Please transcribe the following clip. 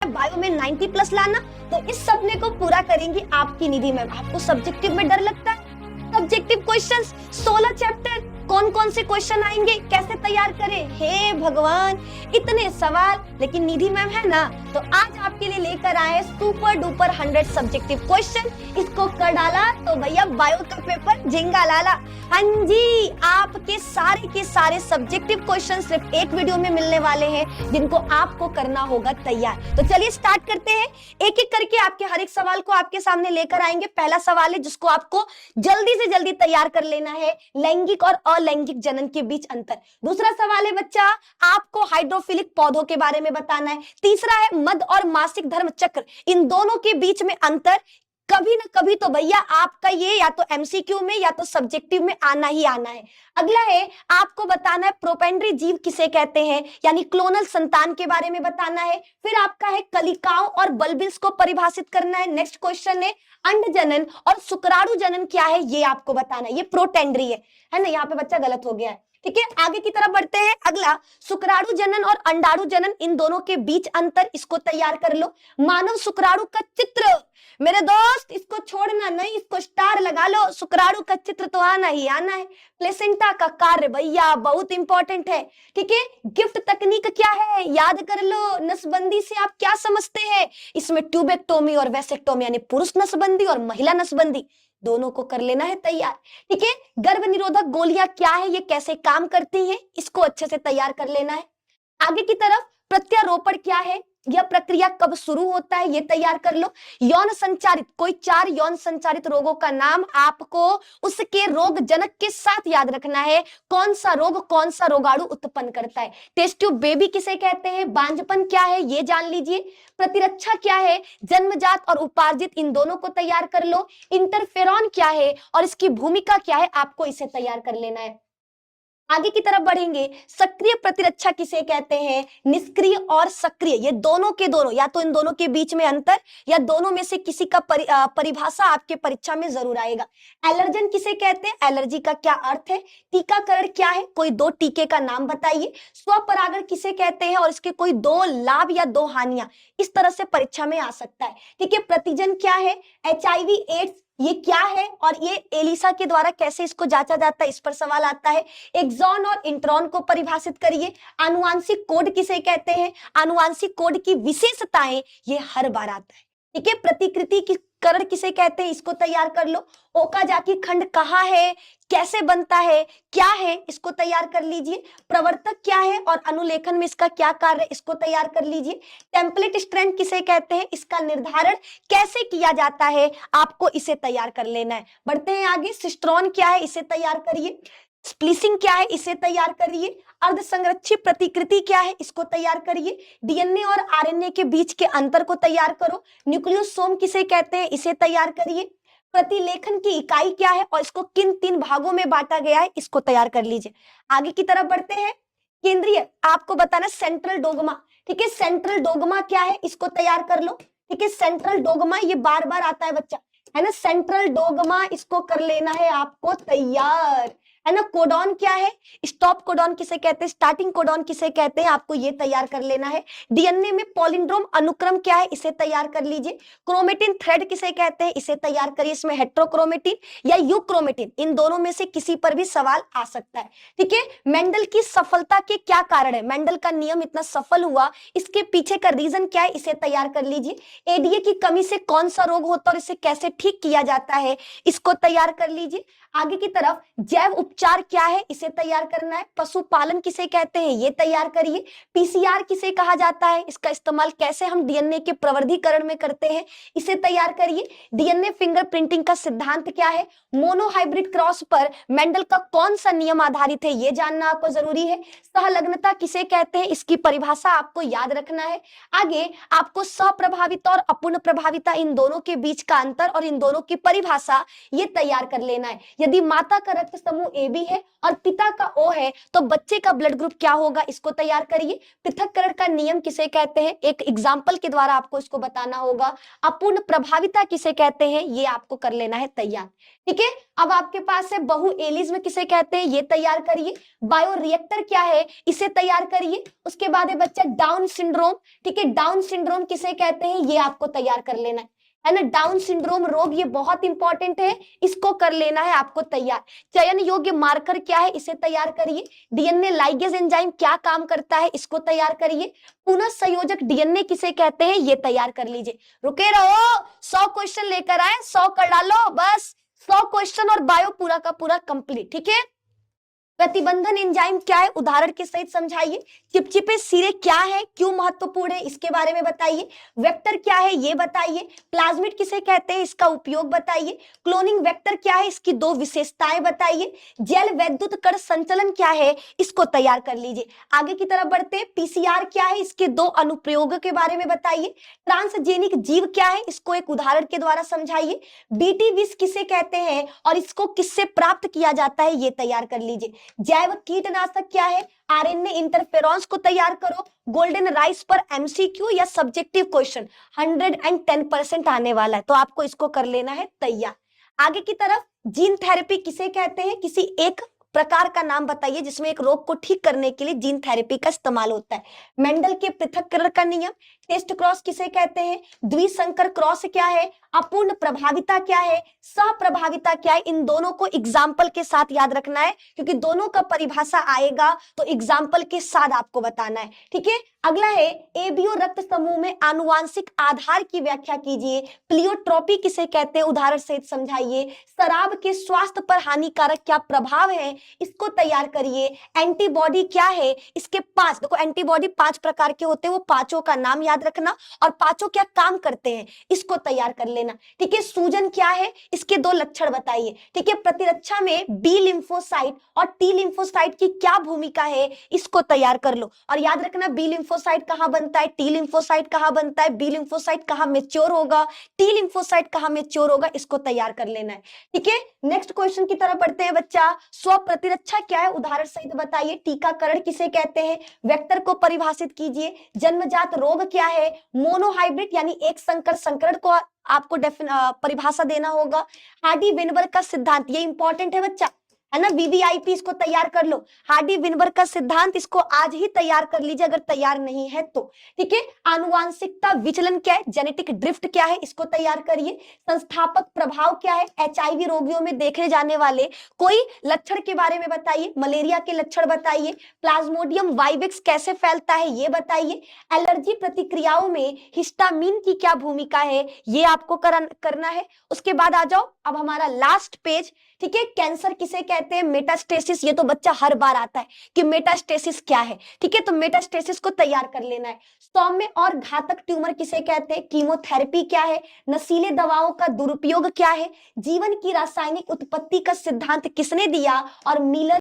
Bio में 90 plus लाना, तो इस सपने को पूरा करेंगी आपकी निधि मैम। आपको सब्जेक्टिव में डर लगता है? सब्जेक्टिव क्वेश्चंस 16 चैप्टर, कौन कौन से क्वेश्चन आएंगे, कैसे तैयार करें, हे भगवान इतने सवाल। लेकिन निधि मैम है ना, तो आज आपके लिए लेकर आए सुपर डुपर 100 सब्जेक्टिव क्वेश्चन। इसको कर डाला तो भैया बायो का पेपर झिंगा लाला। हाँ जी, आपके सारे के सारे सब्जेक्टिव क्वेश्चन सिर्फ एक वीडियो में मिलने वाले हैं, जिनको आपको करना होगा तैयार। तो चलिए स्टार्ट करते हैं, एक एक करके आपके हर एक सवाल को आपके सामने लेकर आएंगे। पहला सवाल है जिसको आपको जल्दी से जल्दी तैयार कर लेना है, लैंगिक और अलैंगिक जनन के बीच अंतर। दूसरा सवाल है बच्चा, आपको हाइड्रोफिलिक पौधों के बारे में बताना है। तीसरा है मध और मासिक धर्म चक्र, इन दोनों के बीच में अंतर। कभी ना कभी तो भैया आपका ये या तो एमसीक्यू में या तो सब्जेक्टिव में आना ही आना है। अगला है, आपको बताना है प्रोपेंड्री जीव किसे कहते हैं, यानी क्लोनल संतान के बारे में बताना है। फिर आपका है कलिकाओं और बल्बिल्स को परिभाषित करना है। नेक्स्ट क्वेश्चन है अंड जनन और शुक्राणु जनन क्या है, ये आपको बताना है। ये प्रोटेंड्री है ना, यहाँ पे बच्चा गलत हो गया है। ठीक है, आगे की तरफ बढ़ते हैं। अगला, शुक्राणु जनन और अंडाणु जनन, इन दोनों के बीच अंतर, इसको तैयार कर लो। मानव शुक्राणु का चित्र, मेरे दोस्त इसको छोड़ना नहीं, इसको स्टार लगा लो। शुक्राणु का चित्र तो आना ही आना है। प्लेसेंटा का कार्य भैया बहुत इंपॉर्टेंट है। ठीक है, गिफ्ट तकनीक क्या है, याद कर लो। नसबंदी से आप क्या समझते हैं, इसमें ट्यूबेक्टोमी और वैसेक्टोमी, यानी पुरुष नसबंदी और महिला नसबंदी, दोनों को कर लेना है तैयार। ठीक है, गर्भ निरोधक गोलियां क्या है, ये कैसे काम करती हैं, इसको अच्छे से तैयार कर लेना है। आगे की तरफ प्रत्यारोपण क्या है, यह प्रक्रिया कब शुरू होता है, ये तैयार कर लो। यौन संचारित, कोई 4 यौन संचारित रोगों का नाम आपको उसके रोग जनक के साथ याद रखना है। कौन सा रोग कौन सा रोगाणु उत्पन्न करता है। टेस्ट ट्यूब बेबी किसे कहते हैं, बांझपन क्या है, ये जान लीजिए। प्रतिरक्षा क्या है, जन्मजात और उपार्जित, इन दोनों को तैयार कर लो। इंटरफेरॉन क्या है और इसकी भूमिका क्या है, आपको इसे तैयार कर लेना है। आगे की तरफ बढ़ेंगे, सक्रिय प्रतिरक्षा किसे कहते हैं, निष्क्रिय और सक्रिय, ये दोनों के दोनों, या तो इन दोनों के बीच में अंतर या दोनों में से किसी का परिभाषा आपके परीक्षा में जरूर आएगा। एलर्जन किसे कहते हैं, एलर्जी का क्या अर्थ है। टीकाकरण क्या है, कोई 2 टीके का नाम बताइए। स्वपरागण किसे कहते हैं और इसके कोई 2 लाभ या 2 हानियां, इस तरह से परीक्षा में आ सकता है। ठीक है, प्रतिजन क्या है, एचआईवी एड्स ये क्या है और ये एलिसा के द्वारा कैसे इसको जांचा जाता है, इस पर सवाल आता है। एक्सॉन और इंट्रॉन को परिभाषित करिए। आनुवांशिक कोड किसे कहते हैं, आनुवांशिक कोड की विशेषताएं, ये हर बार आता है। ठीक है, प्रतिकृति की करण किसे कहते हैं, इसको तैयार कर लो। ओकाजाकी खंड कहाँ है, कैसे बनता है, क्या है, इसको तैयार कर लीजिए। प्रवर्तक क्या है और अनुलेखन में इसका क्या कार्य है, इसको तैयार कर लीजिए। टेम्पलेट स्ट्रैंड किसे कहते हैं, इसका निर्धारण कैसे किया जाता है, आपको इसे तैयार कर लेना है। बढ़ते हैं आगे, सिस्ट्रॉन क्या है, इसे तैयार करिए। स्प्लिसिंग क्या है, इसे तैयार करिए। अर्धसंरक्षित प्रतिकृति क्या है, इसको तैयार करिए। डीएनए और आरएनए के बीच के अंतर को तैयार करो। न्यूक्लियोसोम किसे कहते हैं, इसे तैयार करिए। प्रतिलेखन की इकाई क्या है और इसको किन 3 भागों में बांटा गया है, इसको तैयार कर लीजिए। आगे की तरफ बढ़ते हैं, केंद्रीय आपको बताना सेंट्रल डोगमा। ठीक है, सेंट्रल डोगमा क्या है, इसको तैयार कर लो। ठीक है, सेंट्रल डोगमा ये बार बार आता है बच्चा, है ना, सेंट्रल डोगमा, इसको कर लेना है आपको तैयार, है ना। कोडॉन क्या है, स्टॉप कोडॉन किसे कहते हैं, स्टार्टिंग कोडॉन किसे कहते हैं, आपको ये तैयार कर लेना है। डीएनए में पॉलिंड्रोम अनुक्रम क्या है, इसे तैयार कर लीजिए। क्रोमेटिन थ्रेड किसे कहते हैं, इसे तैयार करिए। इसमें हेट्रोक्रोमेटिन या यूक्रोमेटिन, इन दोनों में से किसी पर भी सवाल आ सकता है। ठीक है, मेंडल की सफलता के क्या कारण है, मेंडल का नियम इतना सफल हुआ, इसके पीछे का रीजन क्या है, इसे तैयार कर लीजिए। एडीए की कमी से कौन सा रोग होता है और इसे कैसे ठीक किया जाता है, इसको तैयार कर लीजिए। आगे की तरफ जैव उपचार क्या है, इसे तैयार करना है। पशुपालन किसे कहते हैं, ये तैयार करिए। पीसीआर किसे कहा जाता है, इसका इस्तेमाल कैसे हम डीएनए के प्रवर्धीकरण में करते हैं, इसे तैयार करिए। डीएनए फिंगरप्रिंटिंग का सिद्धांत क्या है। मोनोहाइब्रिड क्रॉस पर मेंडल का कौन सा नियम आधारित है, ये जानना आपको जरूरी है। सहलग्नता किसे कहते हैं, इसकी परिभाषा आपको याद रखना है। आगे आपको सप्रभाविता और अपूर्ण प्रभाविता, इन दोनों के बीच का अंतर और इन दोनों की परिभाषा, ये तैयार कर लेना है। यदि माता का रक्त समूह AB है और पिता का O है, तो बच्चे का ब्लड ग्रुप क्या होगा, इसको तैयार करिए। पृथक्करण का नियम किसे कहते हैं, एक एग्जाम्पल के द्वारा आपको इसको बताना होगा। अपूर्ण प्रभाविता किसे कहते हैं, ये आपको कर लेना है तैयार। ठीक है, अब आपके पास है बहु एलिज्म किसे कहते हैं, ये तैयार करिए। बायोरिएक्टर क्या है, इसे तैयार करिए। उसके बाद है बच्चा डाउन सिंड्रोम। ठीक है, डाउन सिंड्रोम किसे कहते हैं, ये आपको तैयार कर लेना है ना। डाउन सिंड्रोम रोग ये बहुत इंपॉर्टेंट है, इसको कर लेना है आपको तैयार। चयन योग्य मार्कर क्या है, इसे तैयार करिए। डीएनए लाइगेज एंजाइम क्या काम करता है, इसको तैयार करिए। पुनः संयोजक डीएनए किसे कहते हैं, ये तैयार कर लीजिए। रुके रहो, 100 क्वेश्चन लेकर आए, 100 कर डालो बस। 100 क्वेश्चन और बायो पूरा का पूरा कंप्लीट। ठीक है, प्रतिबंधन एंजाइम क्या है, उदाहरण के सहित समझाइए। चिपचिपे सिरे क्या है, क्यों महत्वपूर्ण है, इसके बारे में बताइए। वेक्टर क्या है, ये बताइए। प्लाज्मिड किसे कहते हैं, इसका उपयोग बताइए। क्लोनिंग वेक्टर क्या है, इसकी 2 विशेषताएं बताइए। जैल वैद्युत कण संचलन क्या है, इसको तैयार कर लीजिए। आगे की तरफ बढ़ते हैं। पीसीआर क्या है, इसके 2 अनुप्रयोगों के बारे में बताइए। ट्रांसजेनिक जीव क्या है, इसको एक उदाहरण के द्वारा समझाइए। बीटी विष किसे कहते हैं और इसको किससे प्राप्त किया जाता है, ये तैयार कर लीजिए। जैव कीटनाशक क्या है, आरएनए इंटरफेरॉन्स को तैयार करो। गोल्डन राइस पर एमसीक्यू या सब्जेक्टिव क्वेश्चन 110% आने वाला है, तो आपको इसको कर लेना है तैयार। आगे की तरफ जीन थेरेपी किसे कहते हैं, किसी एक प्रकार का नाम बताइए जिसमें एक रोग को ठीक करने के लिए जीन थेरेपी का इस्तेमाल होता है। मेंडल के पृथक्करण का नियम। टेस्ट क्रॉस किसे कहते हैं, द्विसंकर क्रॉस क्या है, अपूर्ण प्रभाविता क्या है, सहप्रभाविता क्या है। इन दोनों को एग्जाम्पल के साथ याद रखना है, क्योंकि दोनों का परिभाषा आएगा तो एग्जाम्पल के साथ आपको बताना है। ठीक है, अगला है एबीओ रक्त समूह में आनुवांशिक आधार की व्याख्या कीजिए। प्लियोट्रोपी किसे कहते हैं, उदाहरण सहित समझाइए। शराब के स्वास्थ्य पर हानिकारक क्या प्रभाव है, इसको तैयार करिए। एंटीबॉडी क्या है, इसके 5 देखो एंटीबॉडी 5 प्रकार के होते हैं, वो पांचों का नाम याद रखना और पांचों क्या काम करते हैं, इसको तैयार कर लेना। ठीक है, सूजन क्या है, इसके 2 लक्षण बताइए। ठीक है, प्रतिरक्षा में बी लिम्फोसाइट और टी लिम्फोसाइट की क्या भूमिका है, इसको तैयार कर लो। और याद रखना बी लिम्फोसाइट कहां बनता है, टी लिम्फोसाइट कहां बनता है, बी लिम्फोसाइट कहां मैच्योर होगा, टी लिम्फोसाइट कहां मैच्योर होगा, इसको तैयार कर लेना है। ठीक है, नेक्स्ट क्वेश्चन की तरफ बढ़ते हैं बच्चा। स्व प्रतिरक्षा क्या है, उदाहरण सहित बताइए। टीकाकरण किसे कहते हैं, वेक्टर को परिभाषित कीजिए। जन्मजात रोग क्या है, मोनोहाइब्रिड यानी एक संकर संकरण को आपको परिभाषा देना होगा। हार्डी वेनबर्ग का सिद्धांत, ये इंपॉर्टेंट है बच्चा, है ना। वीवीआईपी इसको तैयार कर लो। हार्डी विनबर्ग का सिद्धांत, इसको आज ही तैयार कर लीजिए अगर तैयार नहीं है तो। ठीक है, आनुवांशिकता विचलन क्या है, जेनेटिक ड्रिफ्ट क्या है, इसको तैयार करिए। संस्थापक प्रभाव क्या है, एचआईवी रोगियों में देखे जाने वाले कोई लक्षण के बारे में बताइए। मलेरिया के लक्षण बताइए। प्लाज्मोडियम वाइवेक्स कैसे फैलता है, ये बताइए। एलर्जी प्रतिक्रियाओं में हिस्टामिन की क्या भूमिका है, ये आपको करना है। उसके बाद आ जाओ अब हमारा लास्ट पेज। ठीक है, कैंसर किसे कहते हैं, मेटास्टेसिस, ये तो बच्चा हर बार आता है कि मेटास्टेसिस क्या है। ठीक है, तो मेटास्टेसिस को तैयार कर लेना है। सौम्य और घातक ट्यूमर किसे कहते हैं, कीमोथेरेपी क्या है, नशीले दवाओं का दुरुपयोग क्या है, जीवन की रासायनिक उत्पत्ति का सिद्धांत किसने दिया, और मिलर